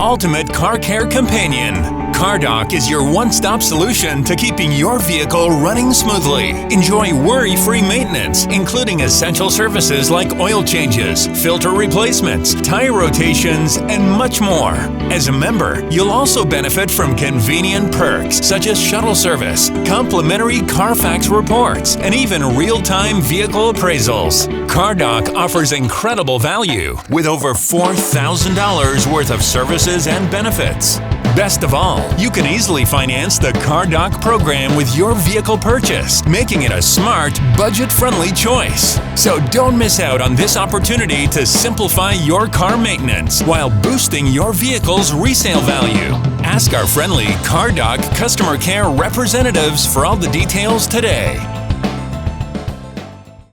ultimate car care companion. CarDoc is your one-stop solution to keeping your vehicle running smoothly. Enjoy worry-free maintenance, including essential services like oil changes, filter replacements, tire rotations, and much more. As a member, you'll also benefit from convenient perks such as Shuttle service, complimentary CARFAX reports, and even real-time vehicle appraisals. CarDoc offers incredible value with over $4,000 worth of services and benefits. Best of all, you can easily finance the CarDoc program with your vehicle purchase, making it a smart, budget-friendly choice. So don't miss out on this opportunity to simplify your car maintenance while boosting your vehicle's resale value. Ask our friendly CarDoc customer care representatives for all the details today.